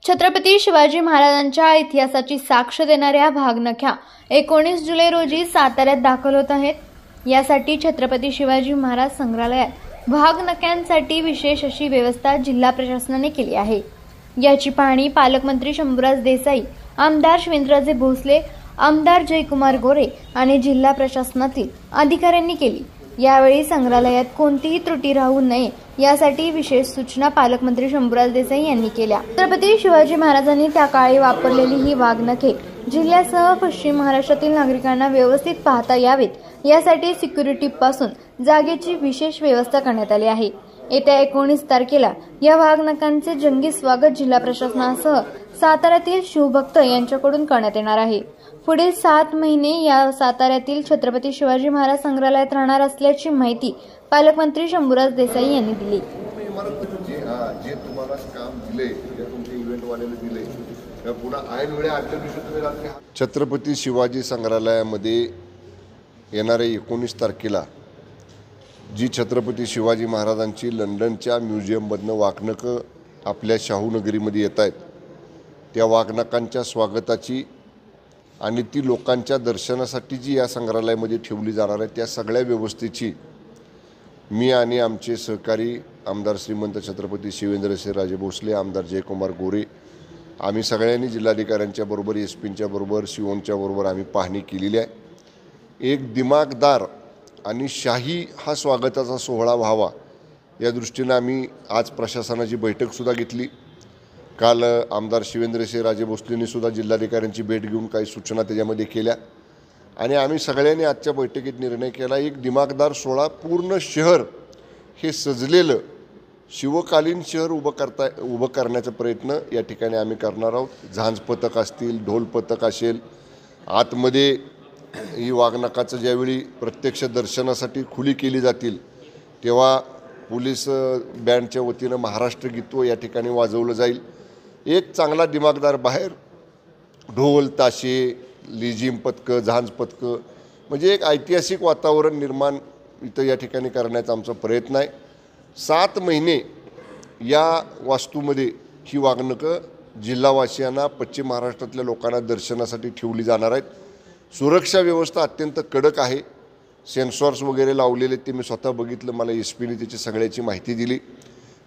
छत्रपती शिवाजी महाराजांच्या इतिहासाची साक्ष देणाऱ्या भागनख्या 19 जुलै रोजी साताऱ्यात दाखल होत आहेत। यासाठी छत्रपती शिवाजी महाराज संग्रहालयात भागनख्यांसाठी विशेष अशी व्यवस्था जिल्हा प्रशासनाने केली आहे। याची पाहणी पालकमंत्री शंभूराज देसाई, आमदार शिवेंद्रराजे भोसले, आमदार जयकुमार गोरे आणि जिल्हा प्रशासनातील अधिकाऱ्यांनी केली। यावेळी संग्रहालयात कोणतीही त्रुटी राहू नये यासाठी विशेष सूचना पालकमंत्री शंभूराज देसाई यांनी केल्या। छत्रपती शिवाजी महाराजांनी त्या काळी वापरलेली ही वाघनखे जिल्ह्यासह पश्चिम महाराष्ट्रातील नागरिकांना व्यवस्थित पाहता यावेत यासाठी सिक्युरिटी पासून जागेची विशेष व्यवस्था करण्यात आली आहे। येत्या 19 तारखेला या वाघनखांचे जंगी स्वागत जिल्हा प्रशासनासह साताऱ्यातील शिवभक्त यांच्याकडून करण्यात येणार आहे। पुढील 7 महिने या साताऱ्यातील छत्रपती शिवाजी महाराज संग्रहालयात राहणार असल्याची माहिती पालकमंत्री शंभूराज देसाई यांनी दिली। जे तुम्हाला काम दिले, जे तुमचे इव्हेंट वाल्याने दिले, पुन्हा ऐन वेळी आजच्या दिवशी तुम्ही रात्री छत्रपती शिवाजी संग्रहालयामध्ये येणाऱ्या 19 तारखेला जी छत्रपती शिवाजी महाराजांची लंडनच्या म्युझियममधनं वाघनखं आपल्या शाहूनगरीमध्ये येत आहेत, त्या वाघनखांच्या स्वागताची आणि ती लोकांच्या दर्शनासाठी जी या संग्रहालयामध्ये ठेवली जाणार आहे त्या सगळ्या व्यवस्थेची मी आणि आमचे सहकारी आमदार श्रीमंत छत्रपती शिवेंद्रराजे भोसले, आमदार जयकुमार गोरे, आम्ही सगळ्यांनी जिल्हाधिकाऱ्यांच्या बरोबर, एसपींच्या बरोबर, सीओंच्या बरोबर आम्ही पाहणी केलेली आहे। एक दिमागदार आणि शाही हा स्वागताचा सोहळा व्हावा या दृष्टीने आम्ही आज प्रशासनाची बैठकसुद्धा घेतली। काल आमदार शिवेंद्रराजे भोसलेंनी सुद्धा जिल्हाधिकाऱ्यांची भेट घेऊन काही सूचना त्याच्यामध्ये केल्या आणि आम्ही सगळ्यांनी आजच्या बैठकीत निर्णय केला, एक दिमागदार सोहळा, पूर्ण शहर हे सजलेलं शिवकालीन शहर उभं करण्याचा प्रयत्न या ठिकाणी आम्ही करणार आहोत। झांज पथक असतील, ढोल पथक असेल, आतमध्ये ही वाघनखाचं ज्यावेळी प्रत्यक्ष दर्शनासाठी खुली केली जातील तेव्हा पोलीस बँडच्या वतीनं महाराष्ट्र गीतो या ठिकाणी वाजवलं जाईल। एक चांगला दिमागदार बाहेर ढोल ताशे, लेझिम पथकं, झांज पथकं, म्हणजे एक ऐतिहासिक वातावरण निर्माण इथं या ठिकाणी करण्याचा आमचा प्रयत्न आहे। 7 महिने या वास्तूमध्ये ही वाघनखं जिल्हावासियांना, पश्चिम महाराष्ट्रातल्या लोकांना दर्शनासाठी ठेवली जाणार आहेत। सुरक्षा व्यवस्था अत्यंत कडक आहे, सेन्सॉर्स वगैरे लावलेले ते मी स्वतः बघितलं, मला एसपीने त्याची सगळ्याची माहिती दिली।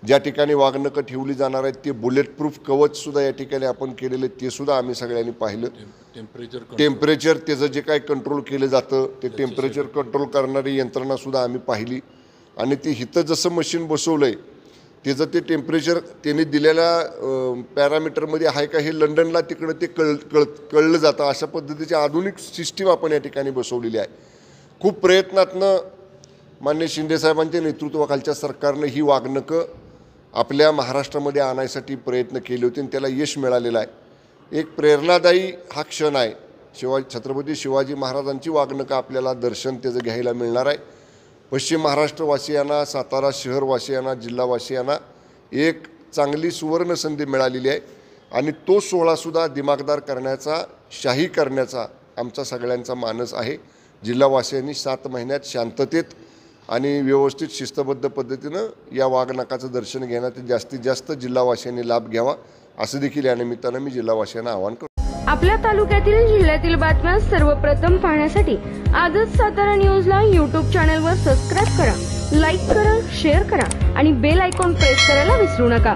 ज्या ठिकाणी वाघनखं ठेवली जाणार आहेत ते बुलेट प्रूफ कवचसुद्धा या ठिकाणी आपण केलेले, ते सुद्धा आम्ही सगळ्यांनी पाहिलं। टेम्परेचर त्याचं जे काय कंट्रोल केलं जातं ते टेम्परेचर कंट्रोल करणारी यंत्रणासुद्धा आम्ही पाहिली आणि ते हिथं जसं मशीन बसवलं आहे त्याचं ते टेम्परेचर त्यांनी दिलेल्या पॅरामीटरमध्ये आहे का हे लंडनला तिकडं ते कळलं जातं, अशा पद्धतीची आधुनिक सिस्टीम आपण या ठिकाणी बसवलेली आहे। खूप प्रयत्नातनं माननीय शिंदेसाहेबांच्या नेतृत्वाखालच्या सरकारनं ही वाघनखं आपल्या महाराष्ट्रामध्ये आणायसाठी प्रयत्न केले होते आणि त्याला यश मिळालेलं आहे। एक प्रेरणादायी हा क्षण आहे। छत्रपती शिवाजी महाराजांची वाघनखं आपल्याला दर्शन त्याचं घ्यायला मिळणार आहे। पश्चिम महाराष्ट्रवासियांना, सातारा शहरवासियांना, जिल्हावासियांना एक चांगली सुवर्ण संधी मिळालेली आहे आणि तो सोहळासुद्धा दिमागदार करण्याचा, शाही करण्याचा आमचा सगळ्यांचा मानस आहे। जिल्हावासियांनी 7 महिन्यात शांततेत आणि व्यवस्थित शिस्तबद्ध पद्धतीनं या वाघनखाचं दर्शन घेण्यात जास्तीत जास्त जिल्हावासियांनी लाभ घ्यावा असं देखील या निमित्तानं मी जिल्हावासियांना आवाहन करतो। आपल्या तालुक्यातील, जिल्ह्यातील बातम्या सर्वप्रथम पाहण्यासाठी आजच सातारा न्यूजला YouTube चॅनलवर सबस्क्राइब करा, लाईक करा, शेअर करा आणि बेल आयकॉन प्रेस करायला विसरू नका।